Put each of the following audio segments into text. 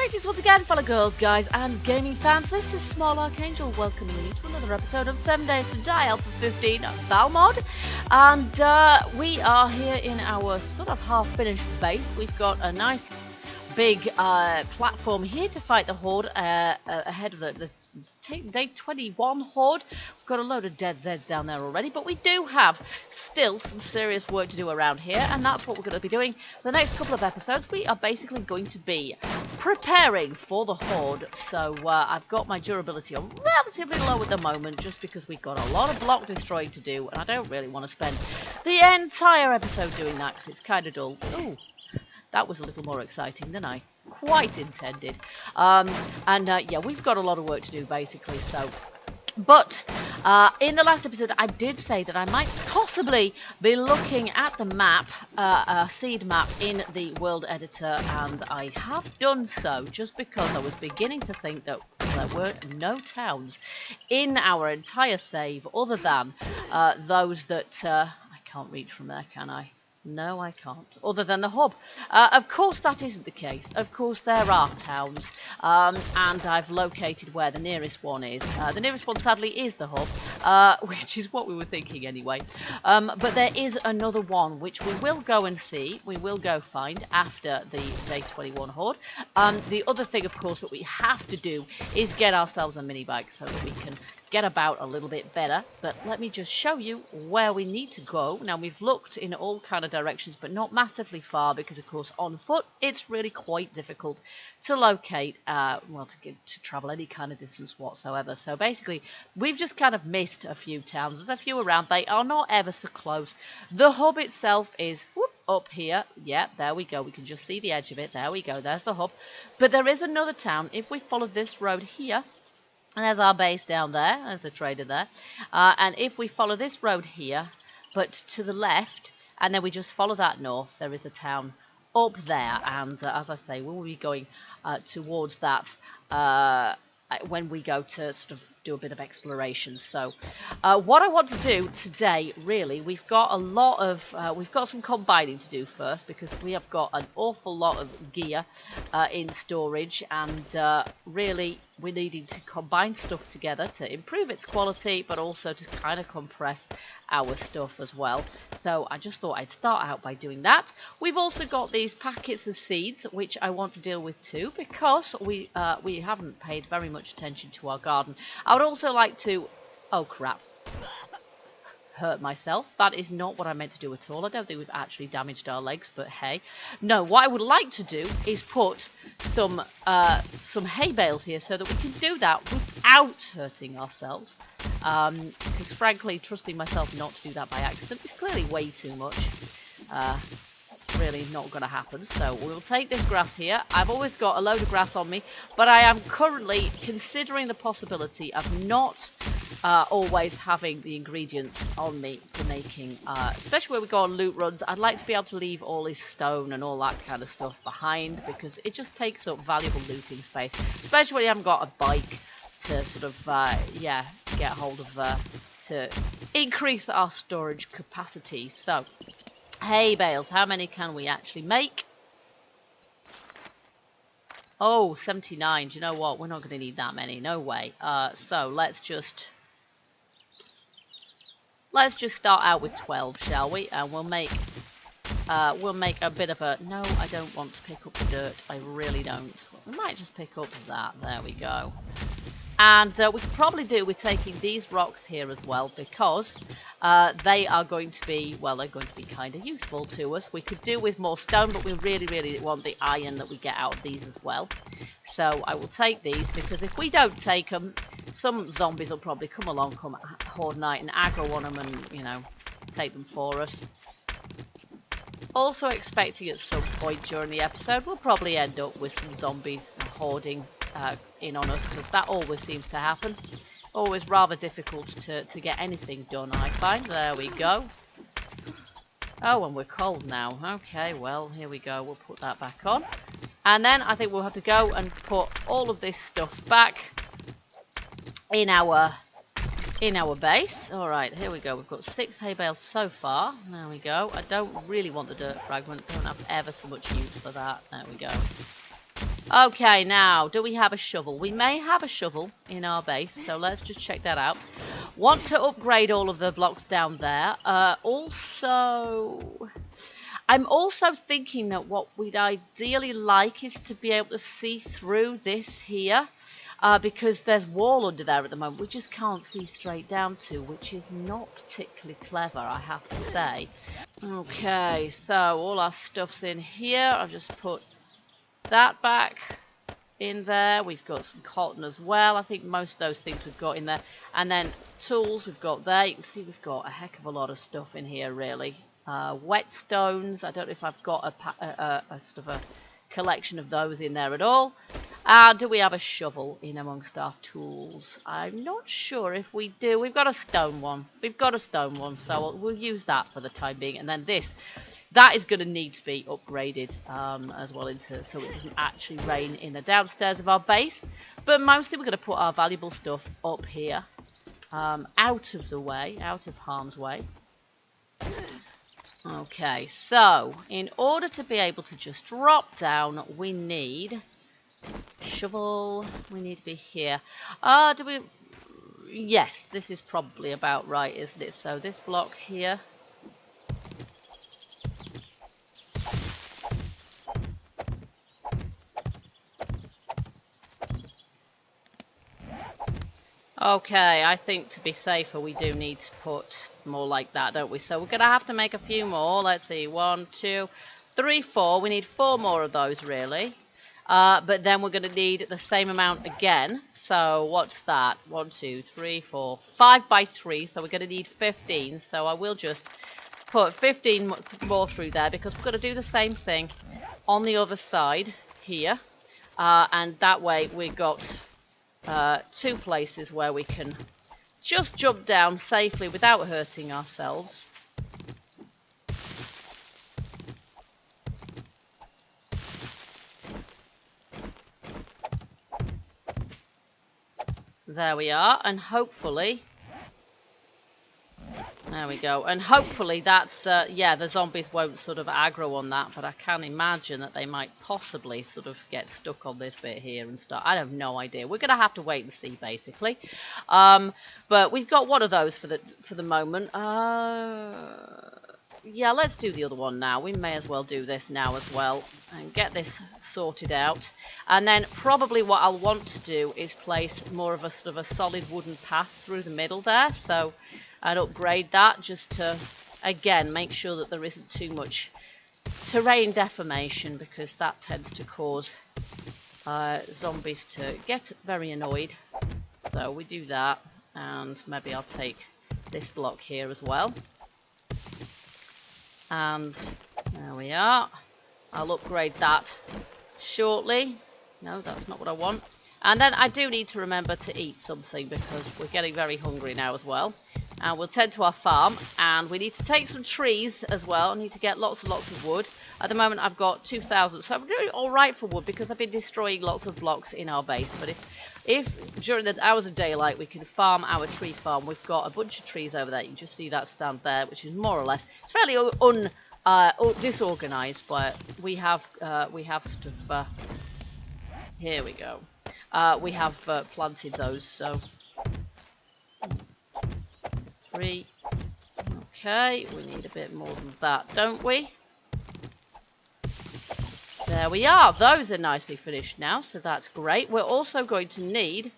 Greetings once again, fellow girls, guys, and gaming fans. This is Small Archangel welcoming you to another episode of 7 Days to Die Alpha 15 ValMod. And we are here in our sort of half-finished base. We've got a nice big platform here to fight the horde ahead of the day 21 horde. We've got a load of dead Zeds down there already, but we do have still some serious work to do around here, and that's what we're going to be doing for the next couple of episodes. We are basically going to be preparing for the horde. So I've got my durability on relatively low at the moment, just because we've got a lot of block destroying to do, and I don't really want to spend the entire episode doing that because it's kind of dull. Ooh, that was a little more exciting than I quite intended. Yeah, we've got a lot of work to do basically. So, but in the last episode I did say that I might possibly be looking at the map, a seed map in the world editor, and I have done so just because I was beginning to think that there were no towns in our entire save other than those that I can't reach from there, can I? No, I can't. Other than the hub. Of course, that isn't the case. Of course, there are towns. And I've located where the nearest one is. The nearest one, sadly, is the hub. Which is what we were thinking anyway. But there is another one, which we will go and see. We will go find after the Day 21 horde. The other thing, of course, that we have to do is get ourselves a mini bike so that we can get about a little bit better. But let me just show you where we need to go. Now, we've looked in all kind of directions, but not massively far, because of course on foot it's really quite difficult to locate, well, to travel any kind of distance whatsoever. So basically we've just kind of missed a few towns. There's a few around. They are not ever so close. The hub itself is up here. Yeah, there we go. We can just see the edge of it. There we go. There's the hub. But there is another town. If we follow this road here, and there's our base down there. There's a trader there. And if we follow this road here, but to the left, and then we just follow that north, there is a town up there. And as I say, we'll be going towards that when we go to sort of do a bit of exploration. So what I want to do today, really, we've got a lot of we've got some combining to do first, because we have got an awful lot of gear in storage, and really we're needing to combine stuff together to improve its quality, but also to kind of compress our stuff as well. So I just thought I'd start out by doing that. We've also got these packets of seeds, which I want to deal with too, because we haven't paid very much attention to our garden. I would also like to, oh crap, hurt myself. That is not what I meant to do at all. I don't think we've actually damaged our legs, but hey. No, what I would like to do is put some hay bales here so that we can do that without hurting ourselves. Because frankly, trusting myself not to do that by accident is clearly way too much. It's really not going to happen. So we'll take this grass here. I've always got a load of grass on me, but I am currently considering the possibility of not always having the ingredients on me for making, especially when we go on loot runs. I'd like to be able to leave all this stone and all that kind of stuff behind, because it just takes up valuable looting space, especially when you haven't got a bike to sort of yeah, get hold of to increase our storage capacity. So hay bales, how many can we actually make? Oh, 79. Do you know what? We're not going to need that many. No way. So let's just start out with 12, shall we? And we'll make a bit of a... No, I don't want to pick up the dirt. I really don't. We might just pick up that. There we go. And we could probably do with taking these rocks here as well, because they are going to be, well, they're going to be kind of useful to us. We could do with more stone, but we really, really want the iron that we get out of these as well. So I will take these, because if we don't take them, some zombies will probably come along, come horde night, and aggro on them and, you know, take them for us. Also expecting at some point during the episode, we'll probably end up with some zombies hoarding in on us, because that always seems to happen. Always rather difficult to get anything done, I find. There we go. Oh, and we're cold now. Okay, well, here we go. We'll put that back on. And then I think we'll have to go and put all of this stuff back in our base. All right, here we go. We've got 6 hay bales so far. There we go. I don't really want the dirt fragment. Don't have ever so much use for that. There we go. Okay, now, do we have a shovel? We may have a shovel in our base, so let's just check that out. Want to upgrade all of the blocks down there. I'm also thinking that what we'd ideally like is to be able to see through this here. Because there's wall under there at the moment we just can't see straight down to, which is not particularly clever, I have to say. Okay, so all our stuff's in here. I've just put that back in there. We've got some cotton as well. I think most of those things we've got in there. And then tools we've got there. You can see we've got a heck of a lot of stuff in here, really. Whetstones. I don't know if I've got a sort of a collection of those in there at all. Do we have a shovel in amongst our tools? I'm not sure if we do. We've got a stone one. So we'll use that for the time being. And then that is going to need to be upgraded as well, so it doesn't actually rain in the downstairs of our base. But mostly we're going to put our valuable stuff up here, out of the way, out of harm's way. Okay, so in order to be able to just drop down, we need shovel. We need to be here. Yes, this is probably about right, isn't it? So this block here. Okay, I think to be safer we do need to put more like that, don't we? So we're going to have to make a few more. Let's see, 1, 2, 3, 4. We need 4 more of those, really. But then we're going to need the same amount again. So what's that? 1, 2, 3, 4, 5 by 3. So we're going to need 15. So I will just put 15 more through there, because we're going to do the same thing on the other side here. And that way we've got 2 places where we can just jump down safely without hurting ourselves. There we are, and hopefully, there we go, and hopefully that's, yeah, the zombies won't sort of aggro on that, but I can imagine that they might possibly sort of get stuck on this bit here and start. I have no idea. We're going to have to wait and see, basically. But we've got one of those for the moment. Yeah, let's do the other one now. We may as well do this now as well and get this sorted out. And then probably what I'll want to do is place more of a sort of a solid wooden path through the middle there. So I'd upgrade that just to, again, make sure that there isn't too much terrain deformation, because that tends to cause zombies to get very annoyed. So we do that, and maybe I'll take this block here as well. And there we are. I'll upgrade that shortly. No, that's not what I want. And then I do need to remember to eat something, because we're getting very hungry now as well. And we'll tend to our farm, and we need to take some trees as well. I need to get lots and lots of wood. At the moment I've got 2,000, so I'm doing alright for wood, because I've been destroying lots of blocks in our base. But if during the hours of daylight we can farm our tree farm, we've got a bunch of trees over there. You can just see that stand there, which is more or less, it's fairly disorganized, but we have sort of, here we go. We have planted those, so 3. Okay, we need a bit more than that, don't we? There we are. Those are nicely finished now, so that's great. We're also going to need...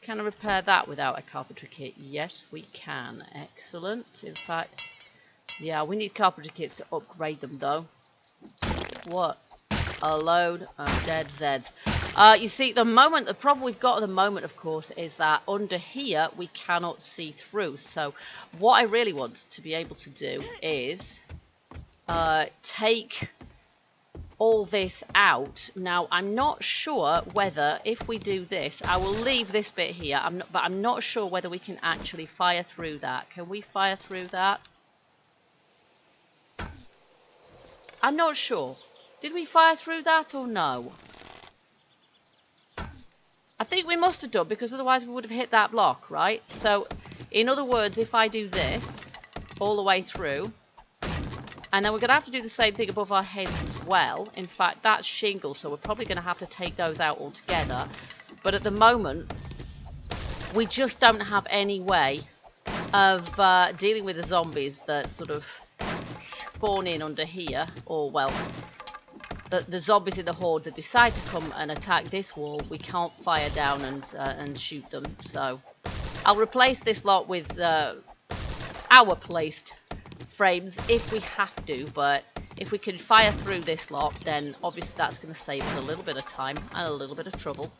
Can I repair that without a carpentry kit? Yes, we can. Excellent. In fact, yeah, we need carpentry kits to upgrade them, though. What a load of dead Zeds. You see, the problem we've got at the moment, of course, is that under here we cannot see through. So what I really want to be able to do is take all this out. Now, I'm not sure whether, if we do this, I will leave this bit here, but I'm not sure whether we can actually fire through that. Can we fire through that? I'm not sure. Did we fire through that or no? I think we must have done, because otherwise we would have hit that block, right? So, in other words, if I do this all the way through, And then we're going to have to do the same thing above our heads as well. In fact, that's shingle, so we're probably going to have to take those out altogether. But at the moment, we just don't have any way of dealing with the zombies that sort of spawn in under here. Or, well, the zombies in the horde that decide to come and attack this wall. We can't fire down and shoot them. So I'll replace this lot with our placed frames if we have to, but if we can fire through this lot, then obviously that's going to save us a little bit of time and a little bit of trouble.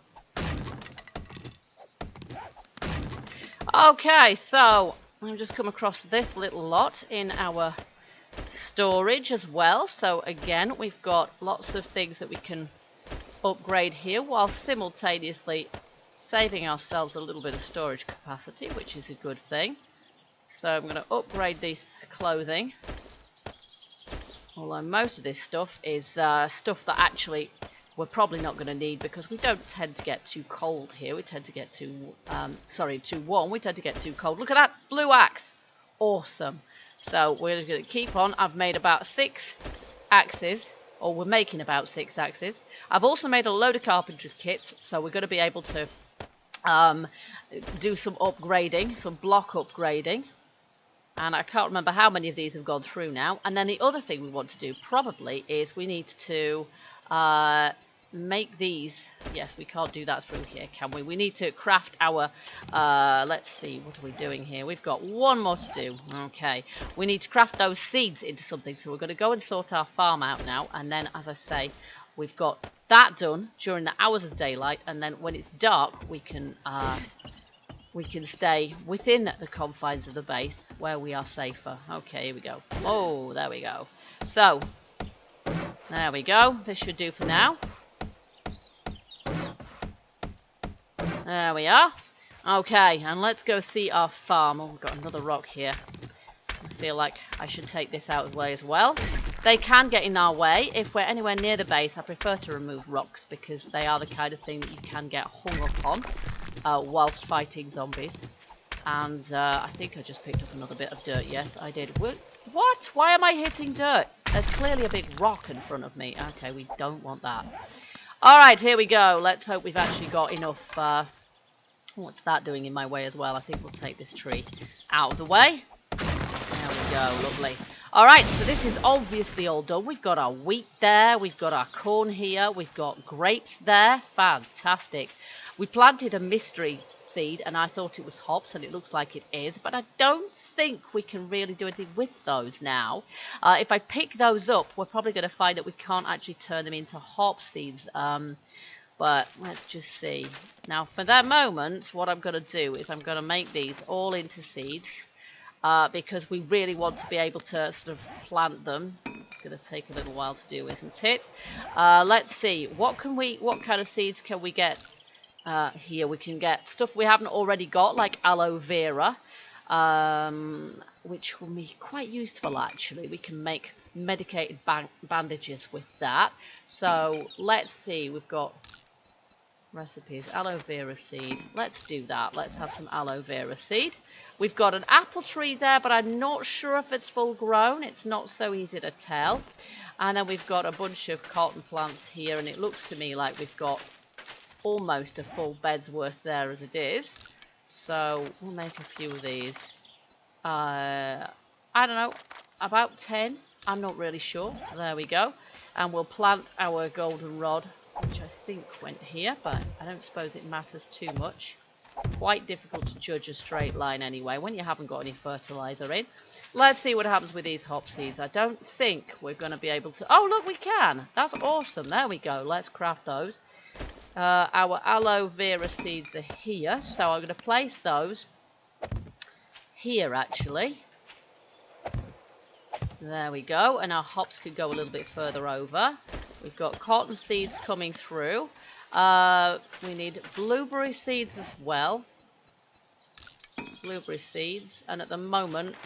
Okay, so I've just come across this little lot in our storage as well. So again, we've got lots of things that we can upgrade here while simultaneously saving ourselves a little bit of storage capacity, which is a good thing. So I'm going to upgrade this clothing. Although most of this stuff is stuff that actually we're probably not going to need because we don't tend to get too cold here. We tend to get too warm. We tend to get too cold. Look at that blue axe. Awesome. So we're going to keep on. I've made about 6 axes. Or we're making about 6 axes. I've also made a load of carpentry kits. So we're going to be able to do some upgrading. Some block upgrading. And I can't remember how many of these have gone through now. And then the other thing we want to do probably is we need to make these. Yes, we can't do that through here, can we? We need to craft our, let's see, what are we doing here? We've got one more to do. Okay, we need to craft those seeds into something. So we're going to go and sort our farm out now. And then, as I say, we've got that done during the hours of daylight. And then when it's dark, we can stay within the confines of the base where we are safer. Okay, here we go. Oh, there we go. So, there we go. This should do for now. There we are. Okay, and let's go see our farm. Oh, we've got another rock here. I feel like I should take this out of the way as well. They can get in our way. If we're anywhere near the base, I prefer to remove rocks because they are the kind of thing that you can get hung up on whilst fighting zombies. And I think I just picked up another bit of dirt. Yes, I did. What? Why am I hitting dirt? There's clearly a big rock in front of me. Okay, we don't want that. Alright, here we go. Let's hope we've actually got enough... what's that doing in my way as well? I think we'll take this tree out of the way. There we go. Lovely. Alright, so this is obviously all done. We've got our wheat there. We've got our corn here. We've got grapes there. Fantastic. We planted a mystery seed and I thought it was hops and it looks like it is, but I don't think we can really do anything with those now. If I pick those up, we're probably going to find that we can't actually turn them into hop seeds. But let's just see. Now for that moment, what I'm going to do is I'm going to make these all into seeds because we really want to be able to sort of plant them. It's going to take a little while to do, isn't it? Let's see. What kind of seeds can we get? Here we can get stuff we haven't already got, like aloe vera, which will be quite useful actually. We can make medicated bandages with that. So let's see, we've got recipes, aloe vera seed. Let's do that. Let's have some aloe vera seed. We've got an apple tree there, but I'm not sure if it's full grown. It's not so easy to tell. And then we've got a bunch of cotton plants here, and it looks to me like we've got almost a full bed's worth there as it is. So we'll make a few of these. I don't know, about 10. I'm not really sure. There we go. And we'll plant our goldenrod, which I think went here, but I don't suppose it matters too much. Quite difficult to judge a straight line anyway when you haven't got any fertilizer in. Let's see what happens with these hop seeds. I don't think we're going to be able to... Oh, look, we can. That's awesome. There we go. Let's craft those. Our aloe vera seeds are here, so I'm going to place those here actually. There we go, and our hops could go a little bit further over. We've got cotton seeds coming through. We need blueberry seeds as well. Blueberry seeds, and at the moment,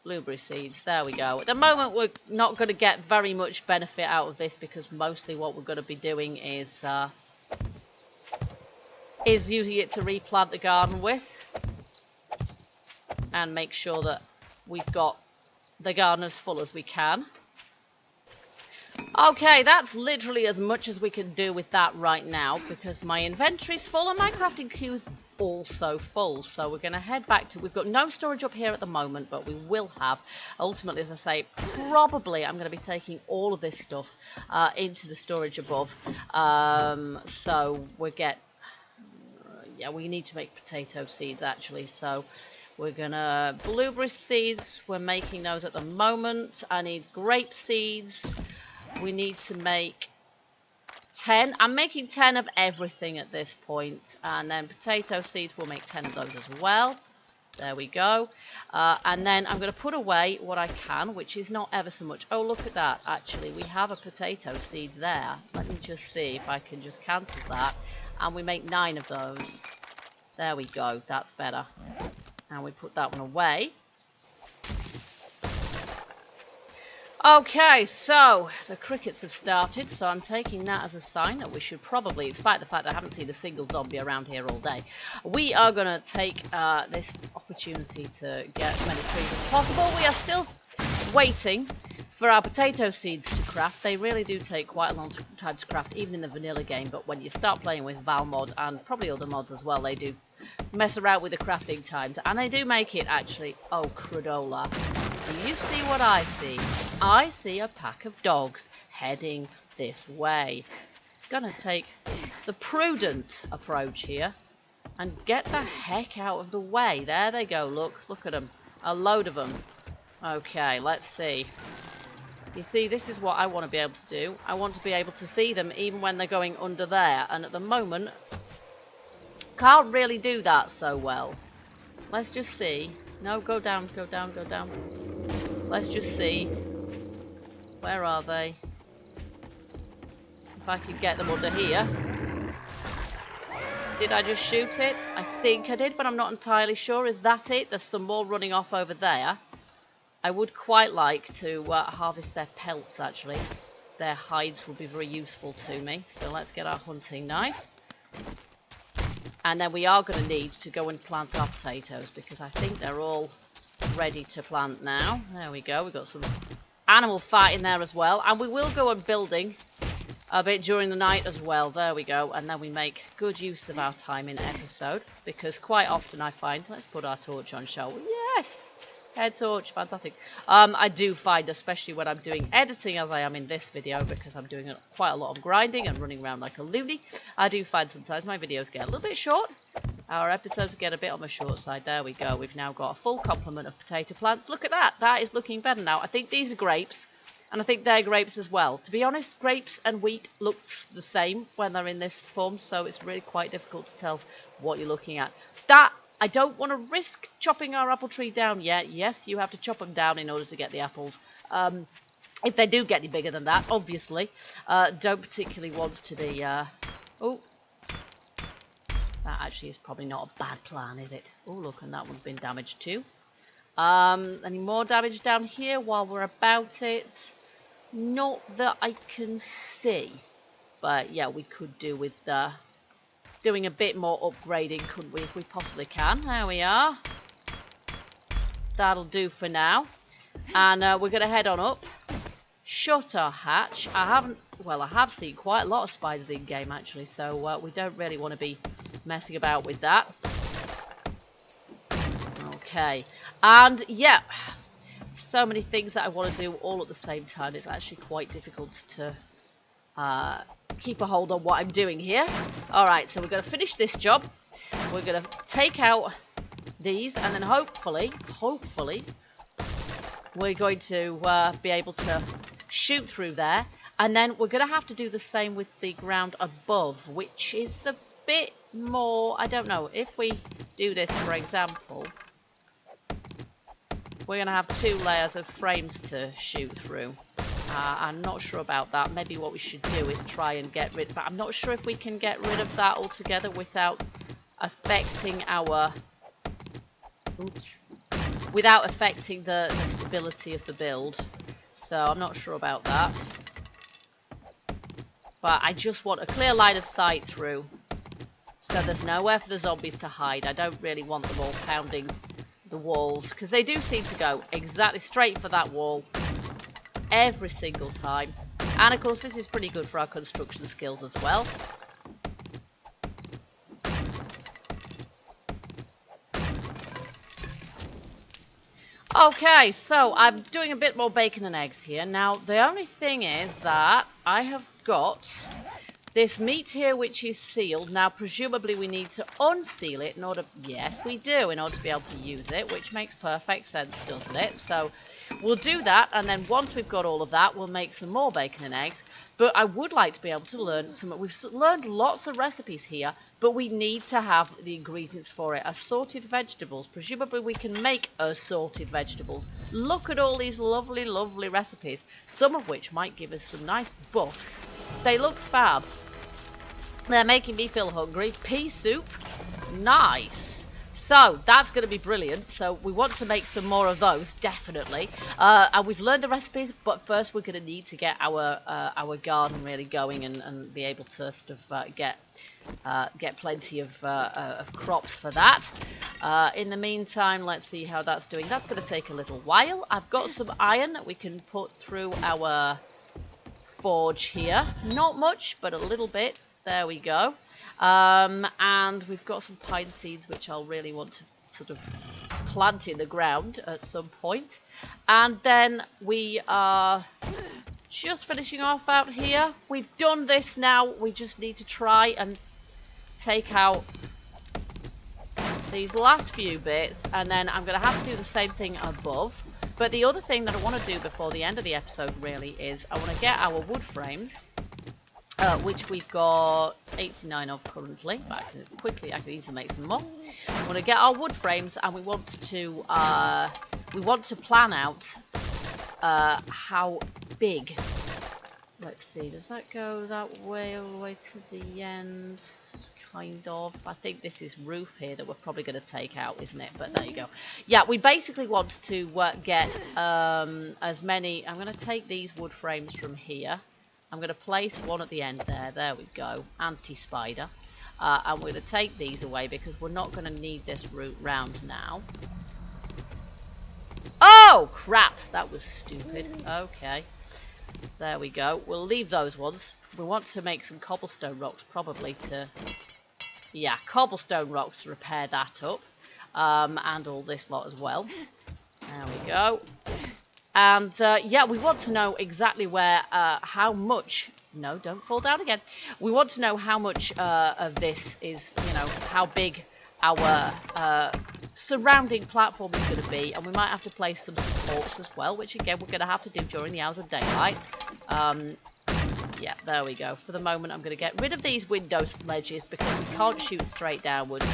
blueberry seeds, there we go. At the moment we're not going to get very much benefit out of this because mostly what we're going to be doing is using it to replant the garden with and make sure that we've got the garden as full as we can. Okay, that's literally as much as we can do with that right now, because my inventory's full and my crafting queue's also full. So we're going to head back to... We've got no storage up here at the moment, but we will have. Ultimately, as I say, probably I'm going to be taking all of this stuff into the storage above. So we get... yeah, we need to make potato seeds, actually. So we're going to... blueberry seeds, we're making those at the moment. I need grape seeds. We need to make 10. I'm making 10 of everything at this point. And then potato seeds, we'll make 10 of those as well. There we go. And then I'm going to put away what I can, which is not ever so much. Oh, look at that. Actually, we have a potato seed there. Let me just see if I can just cancel that. And we make 9 of those. There we go. That's better. And we put that one away. Okay, so the crickets have started, so I'm taking that as a sign that we should probably, despite the fact I haven't seen a single zombie around here all day, we are going to take this opportunity to get as many trees as possible. We are still waiting for our potato seeds to craft. They really do take quite a long time to craft, even in the vanilla game, but when you start playing with ValMod and probably other mods as well, they do mess around with the crafting times, and they do make it actually... Oh, cradola. Do you see what I see? I see a pack of dogs heading this way. Gonna take the prudent approach here and get the heck out of the way. There they go, look at them. A load of them. Okay, let's see. You see, this is what I want to be able to do. I want to be able to see them even when they're going under there, and at the moment can't really do that so well. Let's just see. No, go down, go down, go down. Let's just see. Where are they? If I can get them under here. Did I just shoot it? I think I did, but I'm not entirely sure. Is that it? There's some more running off over there. I would quite like to harvest their pelts, actually. Their hides will be very useful to me. So let's get our hunting knife. And then we are going to need to go and plant our potatoes, because I think they're all ready to plant now. There we go. We've got some animal fat in there as well. And we will go on building a bit during the night as well. There we go. And then we make good use of our time in episode, because quite often I find... Let's put our torch on, shall we? Yes! Head torch, fantastic. I do find, especially when I'm doing editing as I am in this video, because I'm doing quite a lot of grinding and running around like a loony, I do find sometimes my videos get a little bit short. Our episodes get a bit on the short side. There we go. We've now got a full complement of potato plants. Look at that. That is looking better now. I think these are grapes, and I think they're grapes as well. To be honest, grapes and wheat looks the same when they're in this form, so it's really quite difficult to tell what you're looking at. That... I don't want to risk chopping our apple tree down yet. Yes, you have to chop them down in order to get the apples. If they do get any bigger than that, obviously. Don't particularly want to be... Oh. That actually is probably not a bad plan, is it? Oh, look, and that one's been damaged too. Any more damage down here while we're about it? Not that I can see. But, yeah, we could do with... doing a bit more upgrading, couldn't we, if we possibly can. There we are. That'll do for now. And we're going to head on up. Shut our hatch. I have seen quite a lot of spiders in game, actually, so we don't really want to be messing about with that. Okay. And, yeah, so many things that I want to do all at the same time. It's actually quite difficult to... keep a hold on what I'm doing here. Alright, so we're going to finish this job. We're going to take out these, and then hopefully, we're going to be able to shoot through there. And then we're going to have to do the same with the ground above, which is a bit more... I don't know. If we do this, for example, we're going to have 2 layers of frames to shoot through. I'm not sure about that. Maybe what we should do is try and get rid... But I'm not sure if we can get rid of that altogether without affecting our... Oops. Without affecting the stability of the build. So I'm not sure about that. But I just want a clear line of sight through. So there's nowhere for the zombies to hide. I don't really want them all pounding the walls, because they do seem to go exactly straight for that wall every single time. And of course this is pretty good for our construction skills as well. Okay, so I'm doing a bit more bacon and eggs here. Now, the only thing is that I have got this meat here which is sealed. Now, presumably we need to unseal it in order... Yes, we do, in order to be able to use it, which makes perfect sense, doesn't it? So, we'll do that, and then once we've got all of that, we'll make some more bacon and eggs. But I would like to be able to learn some... We've learned lots of recipes here, but we need to have the ingredients for it. Assorted vegetables. Presumably we can make assorted vegetables. Look at all these lovely, lovely recipes, some of which might give us some nice buffs. They look fab. They're making me feel hungry. Pea soup. Nice. So, that's going to be brilliant. So, we want to make some more of those, definitely. And we've learned the recipes, but first we're going to need to get our garden really going and be able to sort of get plenty of crops for that. In the meantime, let's see how that's doing. That's going to take a little while. I've got some iron that we can put through our forge here. Not much, but a little bit. There we go. And we've got some pine seeds which I'll really want to sort of plant in the ground at some point. And then we are just finishing off out here. We've done this now. We just need to try and take out these last few bits, and then I'm going to have to do the same thing above. But the other thing that I want to do before the end of the episode really is I want to get our wood frames, which we've got 89 of currently, but I can easily make some more. I want to get our wood frames, and we want to plan out how big. Let's see, does that go that way all the way to the end? Kind of. I think this is roof here that we're probably going to take out, isn't it? But there you go. Yeah, we basically want to get as many. I'm going to take these wood frames from here. I'm going to place one at the end there. There we go. Anti-spider. And we're going to take these away because we're not going to need this route round now. Oh, crap. That was stupid. Okay. There we go. We'll leave those ones. We want to make some cobblestone rocks probably to... Yeah, cobblestone rocks to repair that up. And all this lot as well. There we go. And, yeah, we want to know exactly where, how much... No, don't fall down again. We want to know how much of this is, you know, how big our surrounding platform is going to be. And we might have to place some supports as well, which, again, we're going to have to do during the hours of daylight. Yeah, there we go. For the moment, I'm going to get rid of these window ledges because we can't shoot straight downwards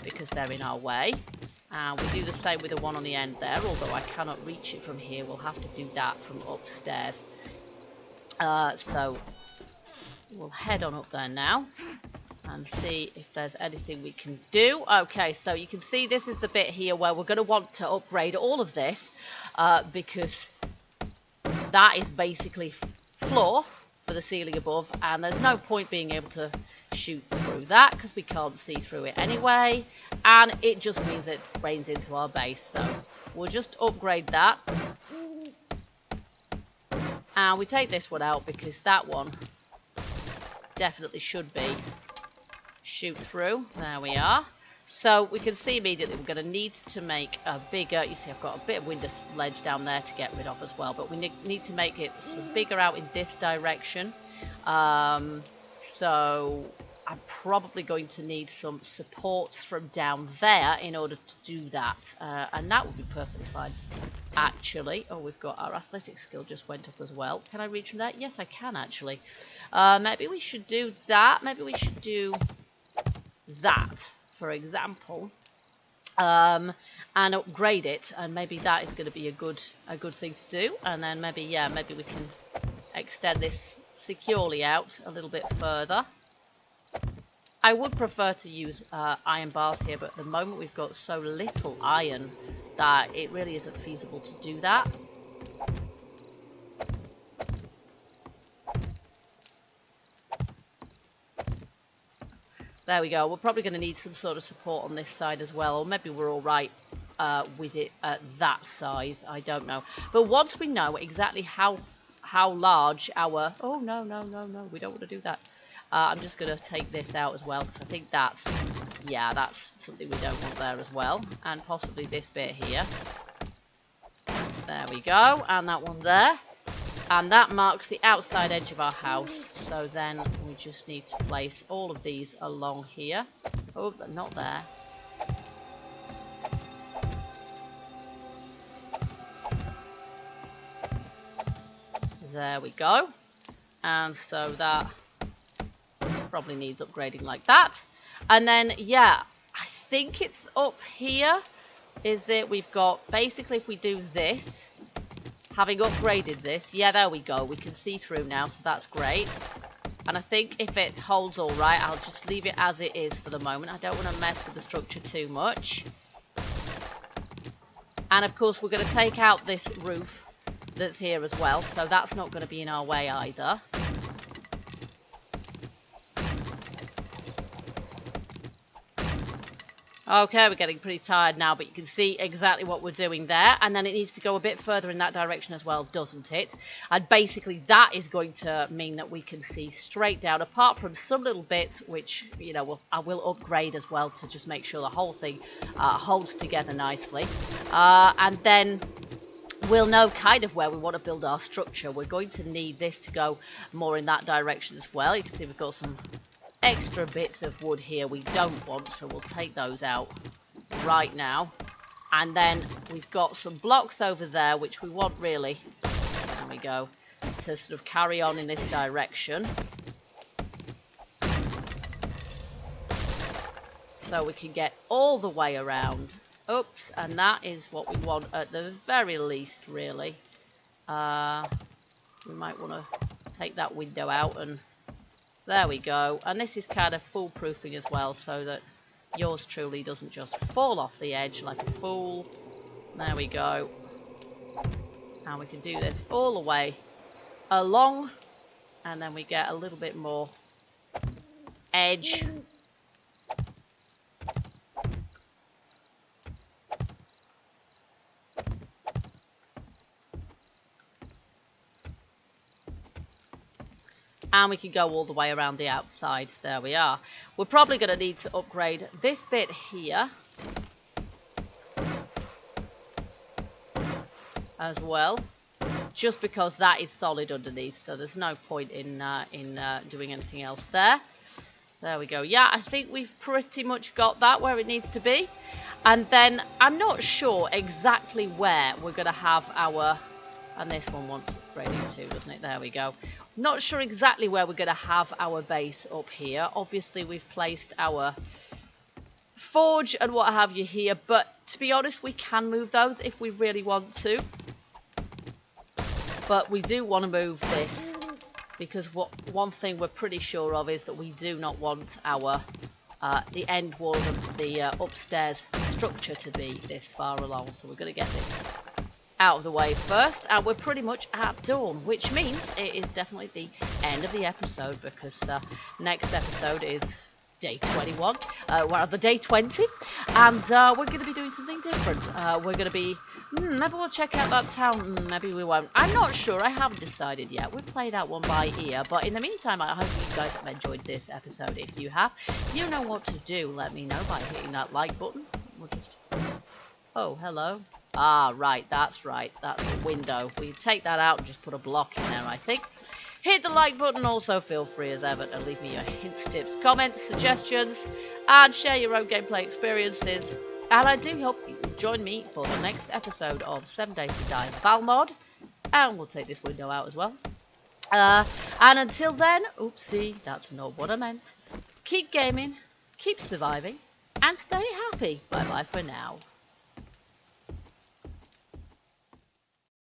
because they're in our way. And we do the same with the one on the end there, although I cannot reach it from here. We'll have to do that from upstairs. So we'll head on up there now and see if there's anything we can do. Okay, so you can see this is the bit here where we're going to want to upgrade all of this because that is basically floor for the ceiling above, and there's no point being able to shoot through that because we can't see through it anyway, and it just means it rains into our base. So we'll just upgrade that, and we take this one out because that one definitely should be shoot through. There we are. So we can see immediately we're going to need to make a bigger... You see, I've got a bit of window ledge down there to get rid of as well. But we need to make it sort of bigger out in this direction. So I'm probably going to need some supports from down there in order to do that. And that would be perfectly fine, actually. Oh, we've got our athletic skill just went up as well. Can I reach from there? Yes, I can, actually. Maybe we should do that. Maybe we should do that, for example, and upgrade it, and maybe that is going to be a good thing to do. And then maybe, yeah, maybe we can extend this securely out a little bit further. I would prefer to use iron bars here, but at the moment we've got so little iron that it really isn't feasible to do that. There we go. We're probably going to need some sort of support on this side as well, or maybe we're all right with it at that size. I don't know. But once we know exactly how large our... Oh, no, no, no, no. We don't want to do that. I'm just going to take this out as well, because I think that's... Yeah, that's something we don't want there as well. And possibly this bit here. There we go. And that one there. And that marks the outside edge of our house. So then we just need to place all of these along here. Oh, they're not there. There we go. And so that probably needs upgrading like that. And then, yeah, I think it's up here. Is it? We've got, basically, if we do this... Having upgraded this, yeah, there we go. We can see through now, so that's great. And I think if it holds all right, I'll just leave it as it is for the moment. I don't want to mess with the structure too much. And of course, we're going to take out this roof that's here as well, so that's not going to be in our way either. Okay, we're getting pretty tired now, but you can see exactly what we're doing there. And then it needs to go a bit further in that direction as well, doesn't it? And basically that is going to mean that we can see straight down, apart from some little bits, which, you know, I will upgrade as well to just make sure the whole thing holds together nicely. And then... we'll know kind of where we want to build our structure. We're going to need this to go more in that direction as well. You can see we've got some extra bits of wood here we don't want, so we'll take those out right now. And then we've got some blocks over there which we want really, there we go, to sort of carry on in this direction. So we can get all the way around. Oops, and that is what we want at the very least, really. We might want to take that window out, and there we go. And this is kind of foolproofing as well, so that yours truly doesn't just fall off the edge like a fool. There we go. And we can do this all the way along, and then we get a little bit more edge. And we can go all the way around the outside. There we are. We're probably going to need to upgrade this bit here as well, just because that is solid underneath, so there's no point in doing anything else there. There we go. Yeah, I think we've pretty much got that where it needs to be. And then I'm not sure exactly where we're going to have our... And this one wants upgrading too, doesn't it? There we go. Not sure exactly where we're going to have our base up here. Obviously, we've placed our forge and what have you here. But to be honest, we can move those if we really want to. But we do want to move this. Because one thing we're pretty sure of is that we do not want our the end wall of the upstairs structure to be this far along. So we're going to get this out of the way first, and we're pretty much at dawn, which means it is definitely the end of the episode, because next episode is day 21, rather day 20, and we're going to be doing something different. We're going to be, maybe we'll check out that town, maybe we won't. I'm not sure, I haven't decided yet. We'll play that one by ear, but in the meantime, I hope you guys have enjoyed this episode. If you have, you know what to do. Let me know by hitting that like button. We'll just... Oh, hello. Ah, right, that's a window. We take that out and just put a block in there, I think. Hit the like button. Also, feel free as ever to leave me your hints, tips, comments, suggestions, and share your own gameplay experiences. And I do hope you will join me for the next episode of 7 Days to Die ValMod. And we'll take this window out as well. And until then, oopsie, that's not what I meant. Keep gaming, keep surviving, and stay happy. Bye-bye for now.